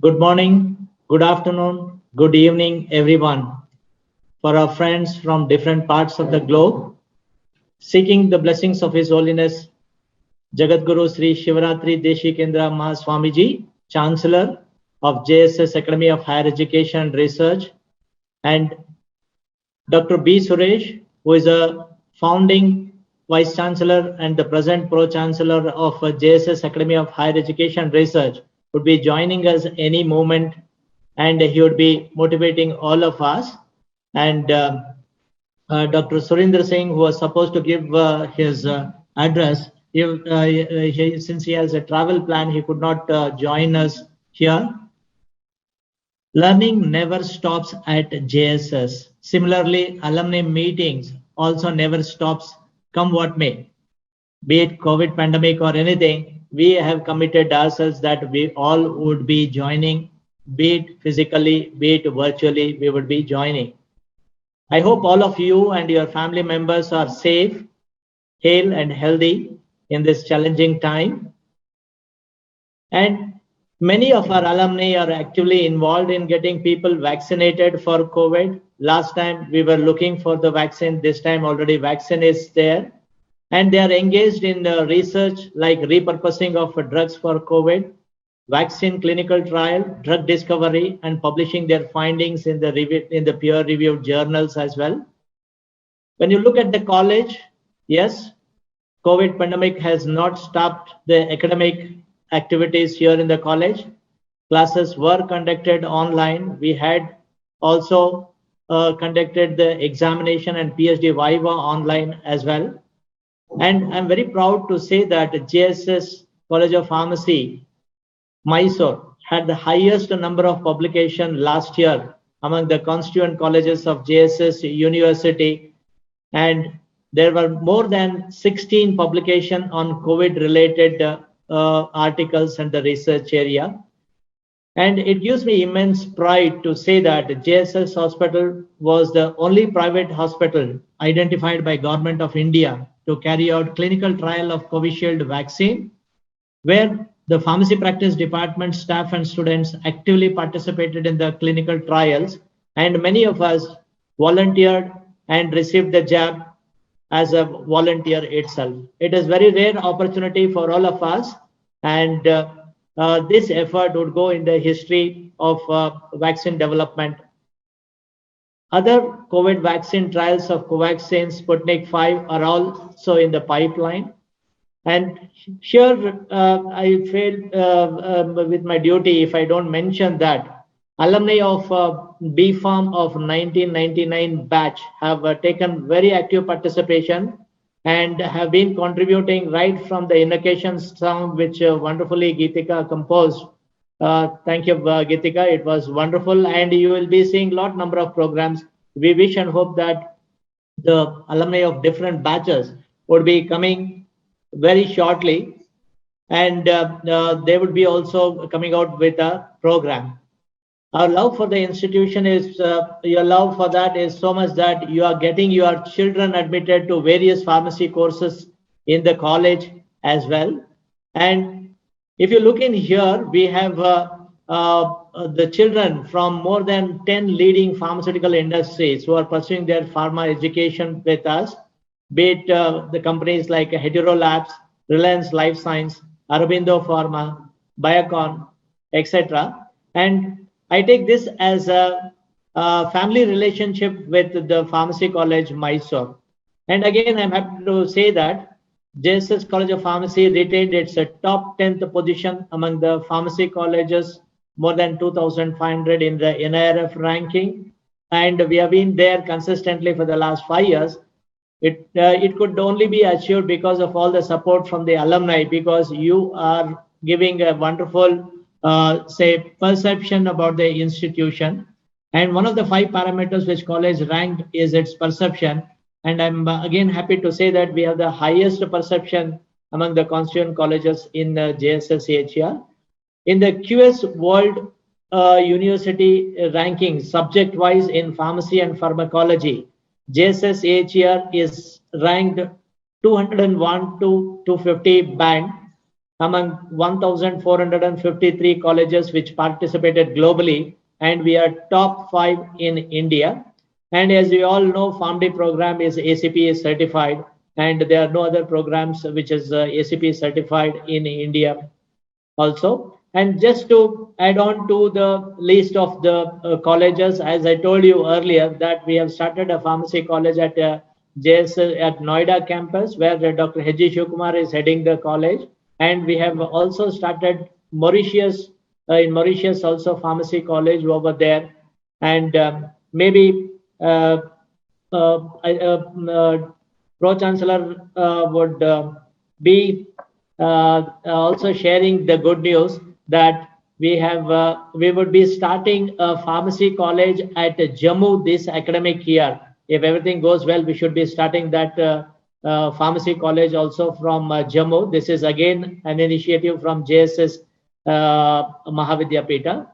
Good morning, good afternoon, good evening, everyone. For our friends from different parts of the globe, seeking the blessings of His Holiness Jagadguru Sri Shivaratri Deshikendra Mahaswamiji, Chancellor of JSS Academy of Higher Education and Research, and Dr. B. Suresh, who is a founding Vice Chancellor and the present Pro Chancellor of JSS Academy of Higher Education and Research, would be joining us any moment, and he would be motivating all of us. And Dr. Surinder Singh, who was supposed to give his address, since he has a travel plan, he could not join us here. Learning never stops at JSS. Similarly, alumni meetings also never stops, come what may. Be it COVID pandemic or anything, we have committed ourselves that we all would be joining, be it physically, be it virtually, we would be joining. I hope all of you and your family members are safe, hale and healthy in this challenging time. And many of our alumni are actively involved in getting people vaccinated for COVID. Last time we were looking for the vaccine, this time already vaccine is there. And they are engaged in research like repurposing of drugs for COVID, vaccine clinical trial, drug discovery, and publishing their findings in the peer-reviewed journals as well. When you look at the college, yes, COVID pandemic has not stopped the academic activities here in the college. Classes were conducted online. We had also conducted the examination and PhD Viva online as well. And I'm very proud to say that JSS College of Pharmacy, Mysore, had the highest number of publication last year among the constituent colleges of JSS University. And there were more than 16 publications on COVID-related articles and the research area. And it gives me immense pride to say that JSS Hospital was the only private hospital identified by Government of India to carry out clinical trial of Covishield vaccine, where the pharmacy practice department staff and students actively participated in the clinical trials, and many of us volunteered and received the jab as a volunteer itself. It is very rare opportunity for all of us, and this effort would go in the history of vaccine development. Other COVID vaccine trials of Covaxin, Sputnik 5 are also in the pipeline. And here I failed with my duty if I don't mention that alumni of B Farm of 1999 batch have taken very active participation and have been contributing right from the invocation song which wonderfully Geetika composed. Thank you, Geetika. It was wonderful, and you will be seeing lot number of programs. We wish and hope that the alumni of different batches would be coming very shortly, and they would be also coming out with a program. Our love for the institution is, your love for that is so much that you are getting your children admitted to various pharmacy courses in the college as well. And if you look in here, we have the children from more than 10 leading pharmaceutical industries who are pursuing their pharma education with us, be it the companies like Hetero Labs, Reliance Life Science, Aurobindo Pharma, Biocon, etc. And I take this as a family relationship with the Pharmacy College, Mysore. And again, I'm happy to say that JSS College of Pharmacy retained its top 10th position among the pharmacy colleges, more than 2,500 in the NIRF ranking. And we have been there consistently for the last 5 years. It could only be achieved because of all the support from the alumni, because you are giving a wonderful say perception about the institution. And one of the 5 parameters which college ranked is its perception. And I'm again happy to say that we have the highest perception among the constituent colleges in JSS in the QS World University rankings subject wise in pharmacy and pharmacology. JSS is ranked 201 to 250 band, among 1,453 colleges which participated globally, and we are top 5 in India. And as we all know, PharmD program is ACPA certified, and there are no other programs which is ACPA certified in India also. And just to add on to the list of the colleges, as I told you earlier, that we have started a pharmacy college at JSS at Noida campus, where Dr. H.G. Shivkumar is heading the college. And we have also started Mauritius, in Mauritius also pharmacy college over there. And maybe uh, uh, Pro Chancellor would be also sharing the good news that we would be starting a pharmacy college at Jammu this academic year. If everything goes well, we should be starting that pharmacy college also from Jammu. This is again an initiative from JSS Mahavidyapita.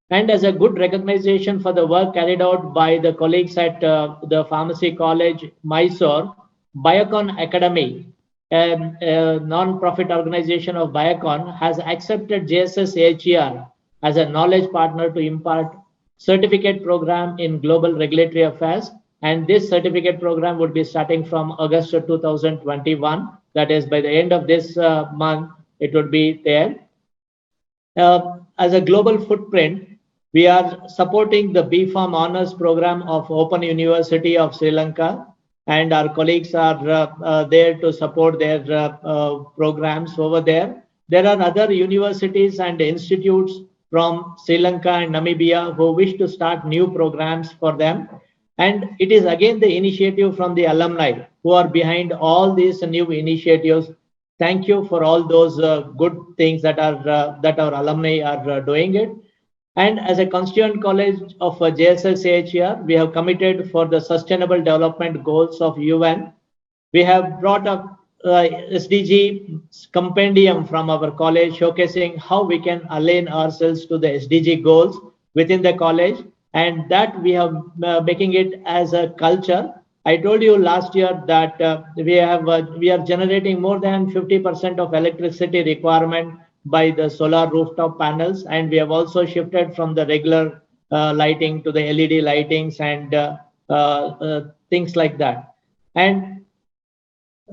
And as a good recognition for the work carried out by the colleagues at the Pharmacy College, Mysore, Biocon Academy, a non-profit organization of Biocon, has accepted JSS AHER as a knowledge partner to impart certificate program in global regulatory affairs. And this certificate program would be starting from August 2021. That is, by the end of this month, it would be there. As a global footprint, we are supporting the BPharm Honors Program of Open University of Sri Lanka, and our colleagues are there to support their programs over there. There are other universities and institutes from Sri Lanka and Namibia who wish to start new programs for them. And it is again the initiative from the alumni who are behind all these new initiatives. Thank you for all those good things that our alumni are doing it. And as a constituent college of JSSCHR, we have committed for the sustainable development goals of UN. We have brought up SDG compendium from our college showcasing how we can align ourselves to the SDG goals within the college, and that we have making it as a culture. I told you last year that we are generating more than 50% of electricity requirement by the solar rooftop panels, and we have also shifted from the regular lighting to the LED lightings and things like that. And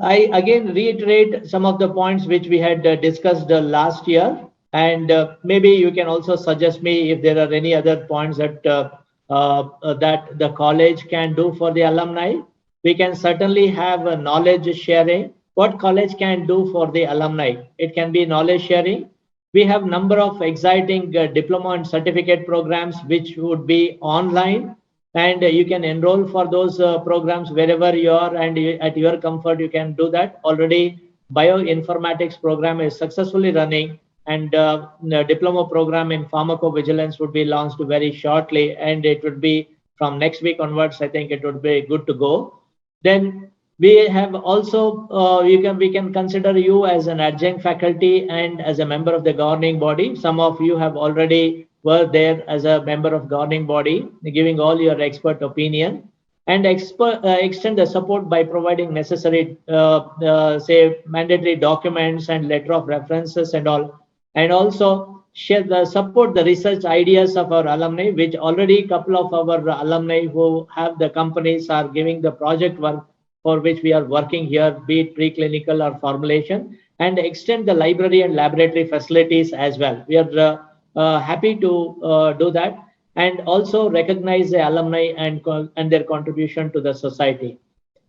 I again reiterate some of the points which we had discussed last year, and maybe you can also suggest me if there are any other points that that the college can do for the alumni. We can certainly have a knowledge sharing. What college can do for the alumni? It can be knowledge sharing. We have number of exciting diploma and certificate programs which would be online, and you can enroll for those programs wherever you are, and at your comfort you can do that. Already bioinformatics program is successfully running, and the diploma program in pharmacovigilance would be launched very shortly, and it would be from next week onwards. I think it would be good to go. Then we have also we can consider you as an adjunct faculty and as a member of the governing body. Some of you have already were there as a member of governing body, giving all your expert opinion, and extend the support by providing necessary say mandatory documents and letter of references and all, and also share the support the research ideas of our alumni, which already couple of our alumni who have the companies are giving the project work for which we are working here, be it preclinical or formulation, and extend the library and laboratory facilities as well. We are happy to do that, and also recognize the alumni and their contribution to the society.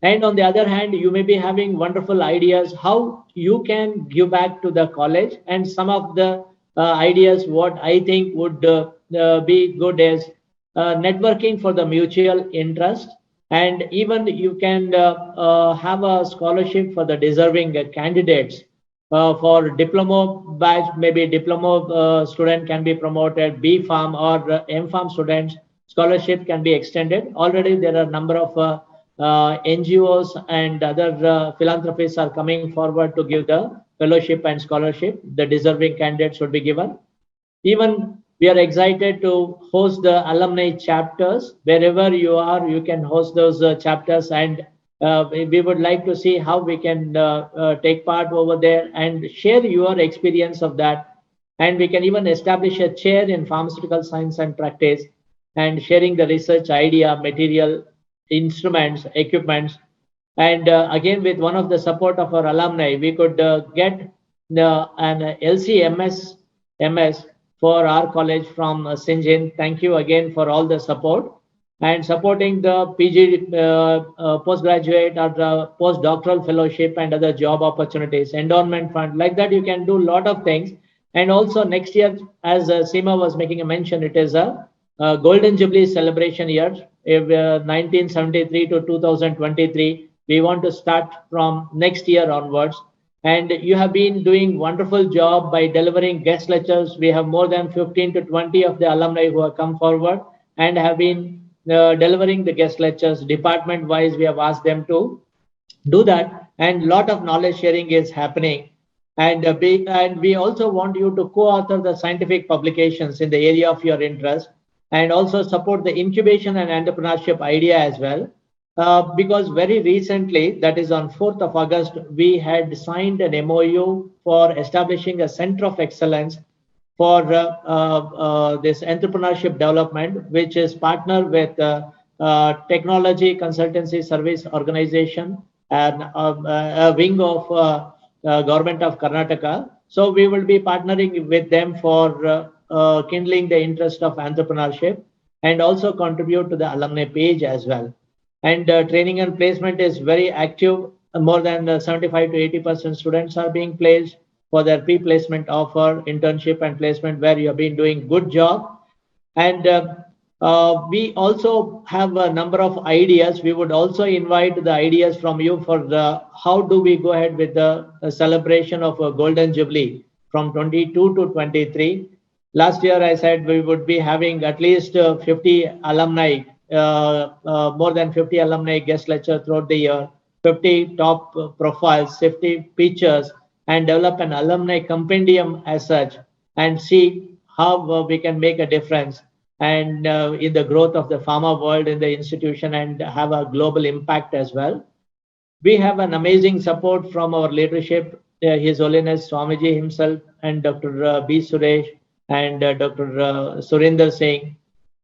And on the other hand, you may be having wonderful ideas how you can give back to the college, and some of the ideas what I think would be good is networking for the mutual interest, and even you can have a scholarship for the deserving candidates. For diploma batch, maybe diploma student can be promoted, BPharm or MPharm students, scholarship can be extended. Already there are a number of NGOs and other philanthropists are coming forward to give the fellowship and scholarship. The deserving candidates should be given. Even we are excited to host the alumni chapters. Wherever you are, you can host those chapters and we would like to see how we can take part over there and share your experience of that. And we can even establish a chair in pharmaceutical science and practice and sharing the research idea, material, instruments, equipments. And again, with one of the support of our alumni, we could get an LCMS MS for our college from Sinjin. Thank you again for all the support and supporting the PG postgraduate or the postdoctoral fellowship and other job opportunities, endowment fund. Like that, you can do a lot of things. And also next year, as Seema was making a mention, it is a Golden Jubilee celebration year. If 1973 to 2023, we want to start from next year onwards. And you have been doing wonderful job by delivering guest lectures. We have more than 15 to 20 of the alumni who have come forward and have been delivering the guest lectures department wise. We have asked them to do that, and lot of knowledge sharing is happening. And we also want you to co-author the scientific publications in the area of your interest, and also support the incubation and entrepreneurship idea as well. Because very recently, that is on 4th of August, we had signed an MOU for establishing a center of excellence for this entrepreneurship development, which is partner with Technology Consultancy Service Organization and a wing of Government of Karnataka. So we will be partnering with them for kindling the interest of entrepreneurship and also contribute to the alumni page as well. And training and placement is very active. More than 75 to 80% students are being placed for their pre-placement offer, internship and placement, where you have been doing good job. And we also have a number of ideas. We would also invite the ideas from you for the how do we go ahead with the celebration of a Golden Jubilee from 22 to 23. Last year, I said we would be having at least 50 alumni, more than 50 alumni guest lecture throughout the year, 50 top profiles, 50 features, and develop an alumni compendium as such, and see how we can make a difference and in the growth of the pharma world in the institution and have a global impact as well. We have an amazing support from our leadership, His Holiness Swamiji himself and Dr. B. Suresh and Dr. Surinder Singh,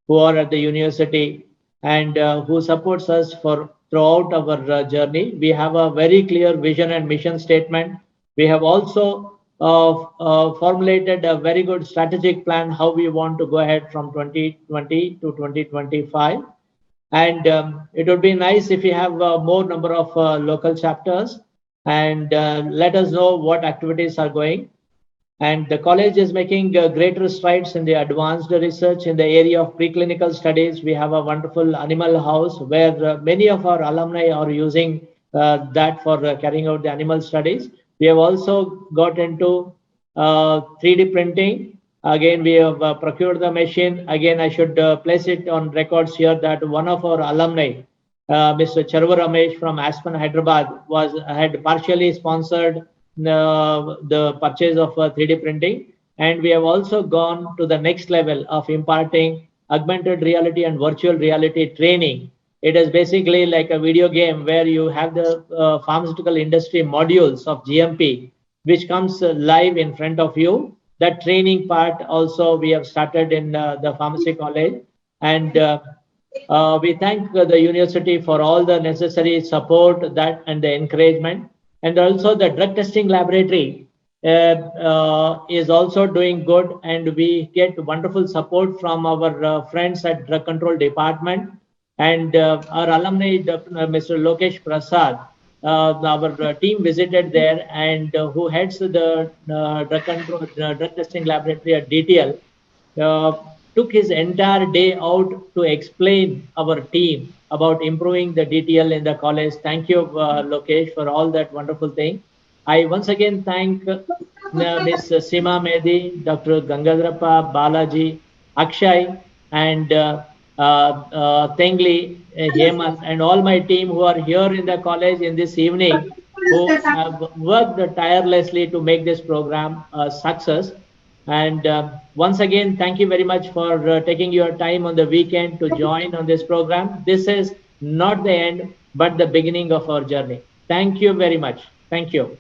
who are at the university and who supports us for throughout our journey. We have a very clear vision and mission statement. We have also formulated a very good strategic plan how we want to go ahead from 2020 to 2025. And it would be nice if we have more number of local chapters and let us know what activities are going. And the college is making greater strides in the advanced research in the area of preclinical studies. We have a wonderful animal house where many of our alumni are using that for carrying out the animal studies. We have also got into 3D printing. Again, we have procured the machine. Again, I should place it on records here that one of our alumni, Mr. Charva Ramesh from Aspen, Hyderabad, had partially sponsored the purchase of 3D printing. And we have also gone to the next level of imparting augmented reality and virtual reality training. It is basically like a video game where you have the pharmaceutical industry modules of GMP, which comes live in front of you. That training part also we have started in the pharmacy college. And we thank the university for all the necessary support that and the encouragement. And also the drug testing laboratory is also doing good. And we get wonderful support from our friends at Drug Control Department. And our alumni, Mr. Lokesh Prasad, our team visited there, and who heads the drug testing laboratory at DTL, took his entire day out to explain our team about improving the DTL in the college. Thank you, Lokesh, for all that wonderful thing. I once again thank Ms. Seema Mehdi, Dr. Gangadrappa, Balaji, Akshay, and Tengli, Hemant, and all my team who are here in the college in this evening, who have worked tirelessly to make this program a success. And once again, thank you very much for taking your time on the weekend to join on this program. This is not the end. but the beginning of our journey. Thank you very much. Thank you.